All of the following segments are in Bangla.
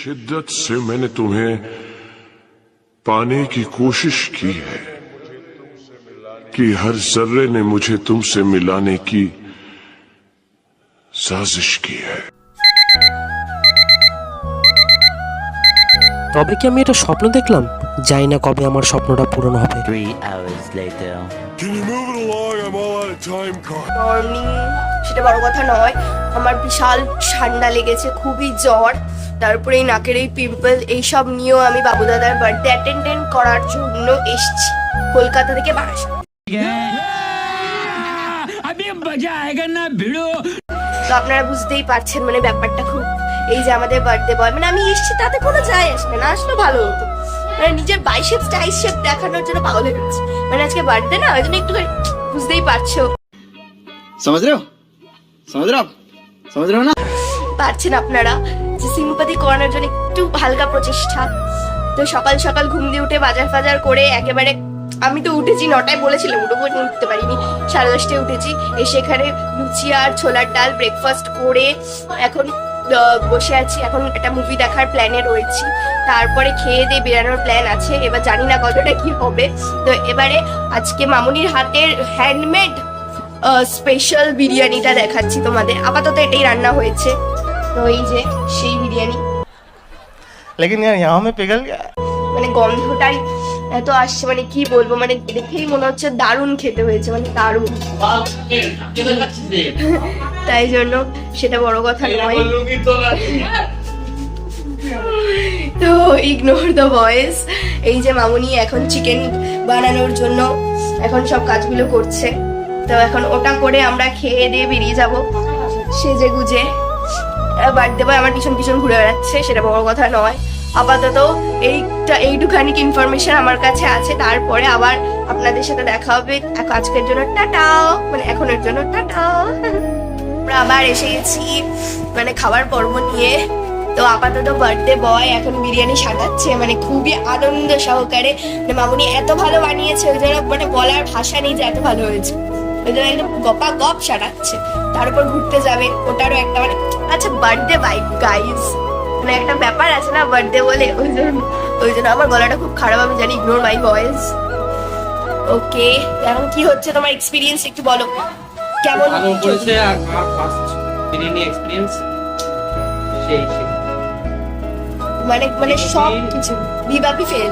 शिद्दत से मैंने तुम्हें पाने की कोशिश की है कि हर जर्रे ने मुझे तुमसे मिलाने की साजिश की है। তবে কি আমি এটা স্বপ্ন দেখলাম? জানি না কবে আমার স্বপ্নটা পূরণ হবে। 3 hours later. Can you move it along? I'm all out of time, Carl. Morning, সেটা বড় কথা নয়, আমার বিশাল ঠান্ডা লেগেছে, খুবই জ্বর, তারপরে এই নাকের এই পিম্পল, এইসব নিয়েও আমি বাবু দাদার বার্থডে অ্যাটেন্ড করার জন্য এসেছি কলকাতা থেকে বারাসাত। তো আপনারা বুঝতেই পারছেন মানে ব্যাপারটা খুব, এই যে আমাদের বার্থডে বয়, মানে আমি এসেছি তাতে কোনো যায় আসবে না, আসলে ভালো হতো, মানে নিজের বাইশেপ টাইশেপ দেখানোর জন্য পাগল হয়ে গেছে, মানে আজকে বার্থডে না, ওই জন্য একটু বুঝতেই পারছো। समझ रहे हो आप समझ रहे हो ना? পারছেন আপনারা যে সিম্পাথি করানোর জন্য একটু হালকা প্রচেষ্টা। তো সকাল সকাল ঘুম দিয়ে উঠে বাজার ফাজার করে একেবারে, আমি তো উঠেছি 9টায়, বলেছিলাম উঠবো, উঠতে পারিনি, 10:30টায় উঠেছি, এসে এখানে লুচি আর ছোলার ডাল ব্রেকফাস্ট করে এখন বসে আছি। এখন একটা মুভি দেখার প্ল্যানে রয়েছি, তারপরে খেয়ে দিয়ে বেরানোর প্ল্যান আছে, এবার জানি না কতটা কি হবে। তো এবারে আজকে মামুনির হাতের হ্যান্ডমেড স্পেশাল বিরিয়ানিটা দেখাচ্ছি তোমাদের। আপাতত এটাই রান্না হয়েছে, তো এই যে সেই বিরিয়ানি। लेकिन यार यहाँ में पिघल गया। মানে গন্ধটাই এত আসছে, মানে কি বলবো, মানে দেখেই মনে হচ্ছে দারুণ খেতে হয়েছে, মানে দারুণ। তাই জন্য সেটা বড় কথা নয়, তো ইগনোর দ্য ভয়েস। এই যে মামুনি এখন চিকেন বানানোর জন্য এখন সব কাজগুলো করছে, তো এখন ওটা করে আমরা খেয়ে দিয়ে বেরিয়ে যাব সেজে গুজে। বার্থডে বয় আমার পিছন পিছন ঘুরে বেড়াচ্ছে, সেটা বড় কথা নয়। আপাতত এইটুখানি ইনফরমেশন আমার কাছে আছে, তারপরে আবার আপনাদের সাথে দেখা হবে। আজকের জন্য টাটা, মানে এখনের জন্য টাটা। আমরা আবার এসে গেছি মানে খাবার পর্ব নিয়ে। তো আপাতত বার্থডে বয় এখন বিরিয়ানি সাজাচ্ছে, মানে খুবই আনন্দ সহকারে, মানে মামুনি এত ভালো বানিয়েছে, ওই জন্য মানে বলার ভাষা নেই যে এত ভালো হয়েছে, ওই জন্য একদম গপা গপ সাজাচ্ছে। তার উপর ঘুরতে যাবে, ওটারও একটা মানে আচ্ছা বার্থডে বাইক গাইজ, মানে একটা ব্যাপার আছে না বার্থডে বলে, ওই জন্য আমার গলাটা খুব খারাপ, আমি জানি, ইগনোর মাই ভয়েস। ওকে, এখন কি হচ্ছে তোমার এক্সপিরিয়েন্স একটু বলো, কেমন করেছে আর ফার্স্ট বিরিয়ানি এক্সপেরিয়েন্স সেই মানে মানে সব কিছু বিবাপি ফেল।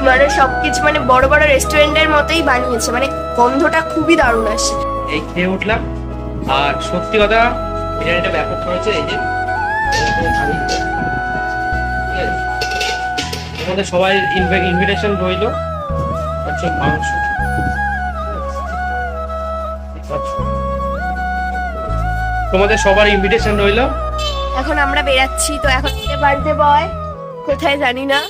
মানে সবকিছু মানে বড় বড় রেস্টুরেন্টের মতোই বানিয়েছে, মানে গন্ধটা খুবই দারুণ আসছে। এই খেয়ে উঠলাম, আর সত্যি কথা বিরিয়ানিটা ব্যাপক করেছে। এই যে তোমাদের সবাই ইনভিটেশন রইলো, হচ্ছে মাংস, তোমাদের সবার ইনভিটেশন রইলো। এখন আমরা বেরাচ্ছি, তো এখন বার্থডে বয় কোথায় জানি না।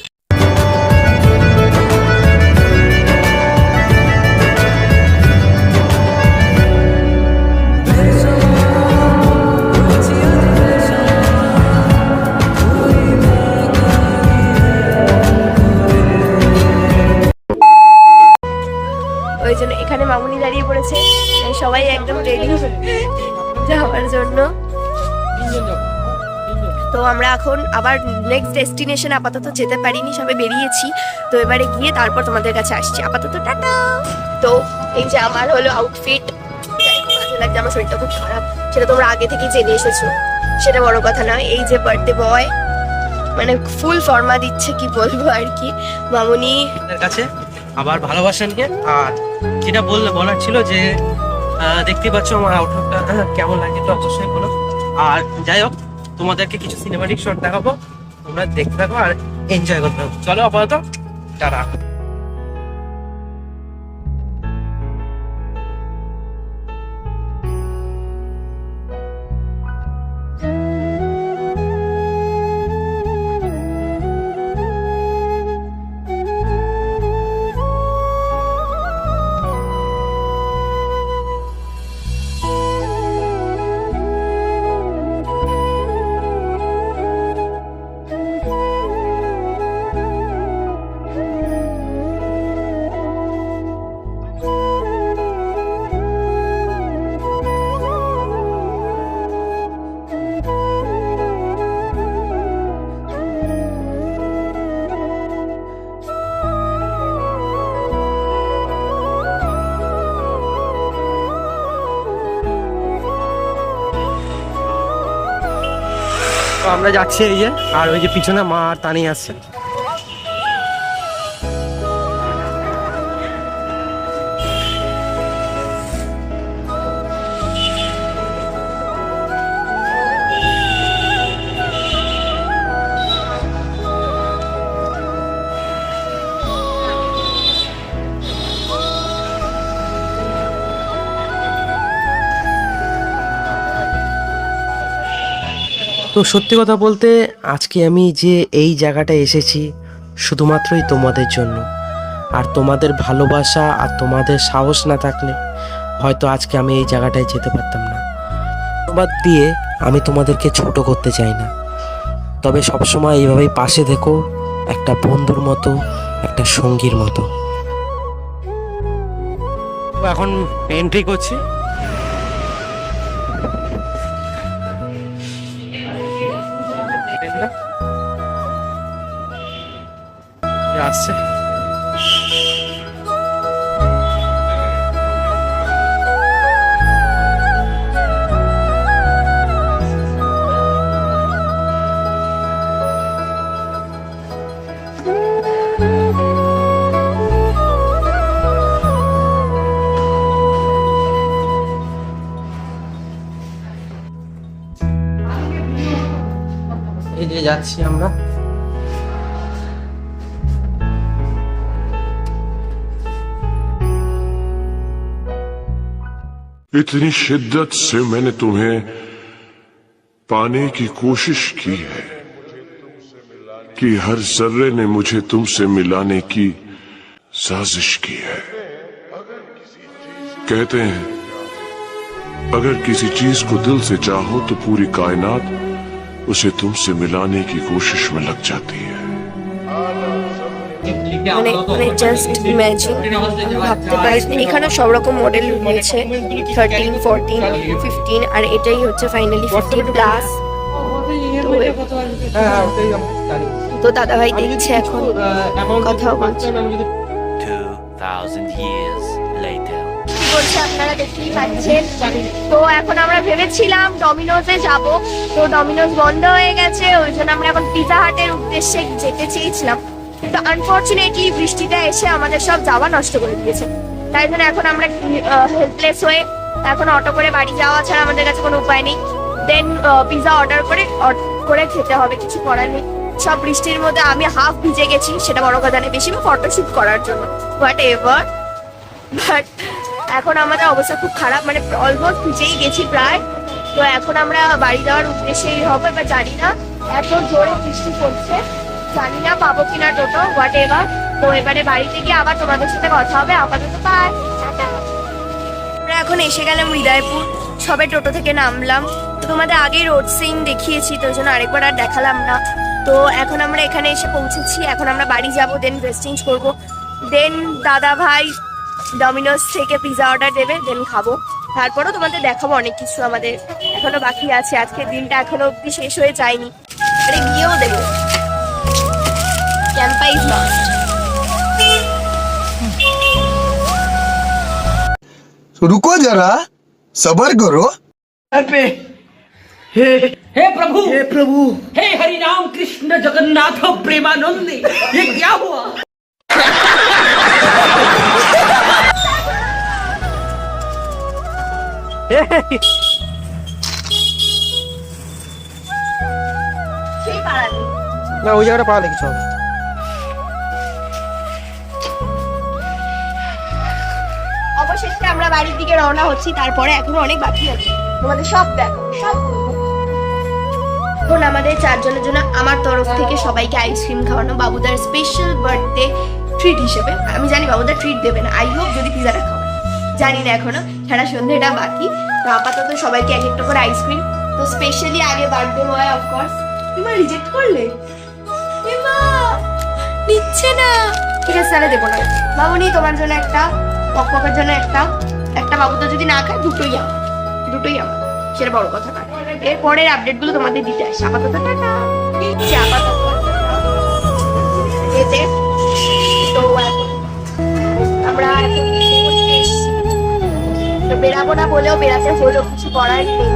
ওই জন্য এখানে মামুনি দাঁড়িয়ে পড়েছে, সবাই একদম রেডি যাওয়ার জন্য। তো আমরা এখন আবার নেক্সট ডেস্টিনেশন আপাতত যেতে পারিনি, সবে বেরিয়েছি, তো এবারে গিয়ে তারপর তোমাদের কাছে আসছি। আপাতত টাটা। তো এই যে আমার হলো আউটফিট, কাজে লাগছে, আমার শরীরটা খুব খারাপ, সেটা তোমরা আগে থেকেই জেনে এসেছো, সেটা বড় কথা নয়। এই যে বার্থডে বয় মানে ফুল ফর্মা দিচ্ছে, কি বলবো আর কি। মামুনি কাছে আবার ভালোবাসা নিয়ে, আর যেটা বলার ছিল যে দেখতে পাচ্ছ আমার আউটলুকটা কেমন লাগে, তো অবশ্যই বলো। আর যাই হোক, তোমাদেরকে কিছু সিনেমাটিক শট দেখাবো, তোমরা দেখতে থাকো আর এনজয় করতে থাকো। চলো আপাতত টাটা। আমরা যাচ্ছি এই যে, আর ওই যে পিছনে মা আর তানি আসছে। তো সত্যি কথা বলতে আজকে আমি যে এই জায়গাটায় এসেছি শুধুমাত্রই তোমাদের জন্য, আর তোমাদের ভালোবাসা আর তোমাদের সাহস না থাকলে হয়তো আজকে আমি এই জায়গাটায় যেতে পারতাম না। ধন্যবাদ দিয়ে আমি তোমাদেরকে ছোট করতে চাই না, তবে সবসময় এইভাবেই পাশে থেকো, একটা বন্ধুর মতো, একটা সঙ্গীর মতো। এখন এন্ট্রি করছি। আসছে এই যে যাচ্ছি আমরা। इतनी शिद्दत से मैंने तुम्हें पाने की कोशिश की है कि हर जर्रे ने मुझे तुमसे मिलाने की साजिश की है। कहते हैं अगर किसी चीज को दिल से चाहो तो पूरी कायनात उसे तुमसे मिलाने की कोशिश में लग जाती है। মানে জাস্ট ইমাজিন, ভাবতে পারিস এখানে সব রকম মডেল রয়েছে, 13, 14, 15, আর এটাই হচ্ছে ফাইনালি 50+। তো দাদা ভাই দেখছে এখন, কথাও বলছে। 2000 years later. কি বলছে আপনারা দেখতেই পাচ্ছেন। তো এখন আমরা ভেবেছিলাম ডমিনোজে যাব, তো ডমিনোজ বন্ধ হয়ে গেছে, ওই জন্য আমরা এখন পিজা হাটের উদ্দেশ্যে যেতে চেয়েছিলাম, কিন্তু আনফরচুনেটলি বৃষ্টিটা এসে আমাদের সব যাওয়া নষ্ট করে দিয়েছে। তাই জন্য এখন আমরা হেল্পলেস হয়ে এখন অটো করে বাড়ি যাওয়া ছাড়া আমাদের কাছে কোনো উপায় নেই। দেন পিজা অর্ডার করে খেতে হবে, কিছু করার নেই। সব বৃষ্টির মধ্যে আমি হাফ ভিজে গেছি, সেটা বড় কথা নেই, বেশি ফটোশুট করার জন্য, হোয়াট এভার। বাট এখন আমাদের অবস্থা খুব খারাপ, মানে অলমোস্ট ভিজেই গেছি প্রায়। তো এখন আমরা বাড়ি যাওয়ার উদ্দেশ্যেই হবে, বা জানি না এত জোরে বৃষ্টি পড়ছে, জানি না পাবো কিনা টোটো, হোয়াট এভার। তো এবারে বাড়িতে গিয়ে আবার তোমাদের সাথে কথা হবে। আপাতত বাই, টাটা। আমরা এখন এসে গেলাম হৃদয়পুর, সবে টোটো থেকে নামলাম। তো তোমাদের আগেই রোড সিন দেখিয়েছি, তো ওই জন্য আরেকবার আর দেখালাম না। তো এখন আমরা এখানে এসে পৌঁছেছি, এখন আমরা বাড়ি যাবো, দেন ড্রেস চেঞ্জ করবো, দেন দাদা ভাই ডমিনোজ থেকে পিজা অর্ডার দেবে, দেন খাবো। তারপরও তোমাদের দেখাবো অনেক কিছু, আমাদের এখনো বাকি আছে, আজকের দিনটা এখনো অব্দি শেষ হয়ে যায়নি, আরে গিয়েও দেবো। Campa is lost. रुको जरा, सबर करो। हे प्रभु हे हरि राम कृष्ण जगन्नाथ प्रेमानंद, ये क्या हुआ? সেই পাড়াতে না, ওই জায়গাটা পাওয়া দেখি চল। অবশেষে আমরা বাড়ির দিকে রওনা হচ্ছি, তারপরে এখনো অনেক বাকি আছে, তোমাদের সব দেখো, সব বলবো। এখন আমাদের চারজনের জন্য আমার তরফ থেকে সবাইকে আইসক্রিম খাওয়ানো, বাবুদার স্পেশাল বার্থডে ট্রিট হিসেবে। আমি জানি বাবুদার ট্রিট দেবে না, আই হোপ যদি পিজাটা খাওয়ায়, জানি না এখনো, সারা সন্ধ্যেটা বাকি। তো আপাতত সবাইকে এক একটা করে আইসক্রিম। তো স্পেশালি আগে বার্থডে বয় অফকোর্স। তুমি রিজেক্ট করলে, এমা নিচ্ছে না, ঠিক আছে তাহলে দেবো না। মামুনি তোমার জন্য একটা, পকের জন্য একটা বাবু তো যদি না খায় দুটোই আমার, সেটা বড় কথা না। এর পরের আপডেট গুলো তোমাদের দিতে আসে। আপাতত টাটা। এতে তো আমরা বেরাবো না বলেও বেরাতে হলো, কিছু করার নেই।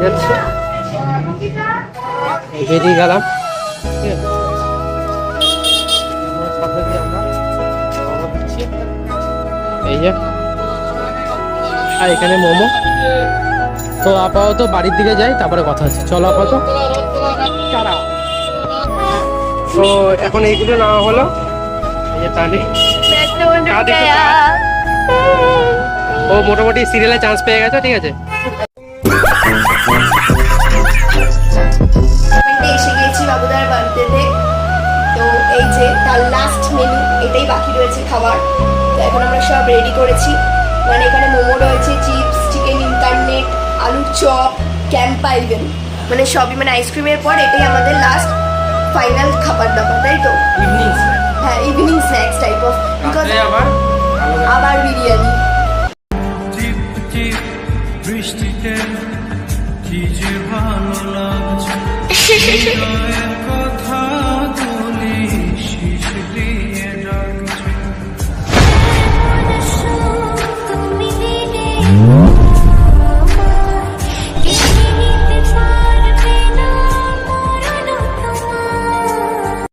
যাচ্ছে বেরিয়ে গেলাম, ঠিক আছে? আমার সাথে দিয়ে আমরা রওনা দিচ্ছি। এই যে আর এখানে মোমো। তো আপাতত বাড়ির দিকে যাই, তারপরে কথা হচ্ছে। চলো আপাতত টাটা। তো এখন এইগুলো নেওয়া হলো। এই যে তালি ও মোটামুটি সিরিয়ালে চান্স পেয়ে গেছে, ঠিক আছে? এসে গেছি বাবুদার বার্থডেতে। তো এই যে তার লাস্ট মেনু, এটাই বাকি রয়েছে খাবার। তো এখন আমরা সব রেডি করেছি। মানে এখানে মোমো রয়েছে, চিপস, চিকেন ইন্টারনেট, আলুর চপ, ক্যাম্পা ইভেন, মানে সবই, মানে আইসক্রিমের পর এটাই আমাদের লাস্ট ফাইনাল খাবার দাবার, তাই তো? ইভিনিং হ্যাঁ, evening snacks type of, because আবার বিরিয়ানি। বৃষ্টিতে কি যে ভালো লাগছে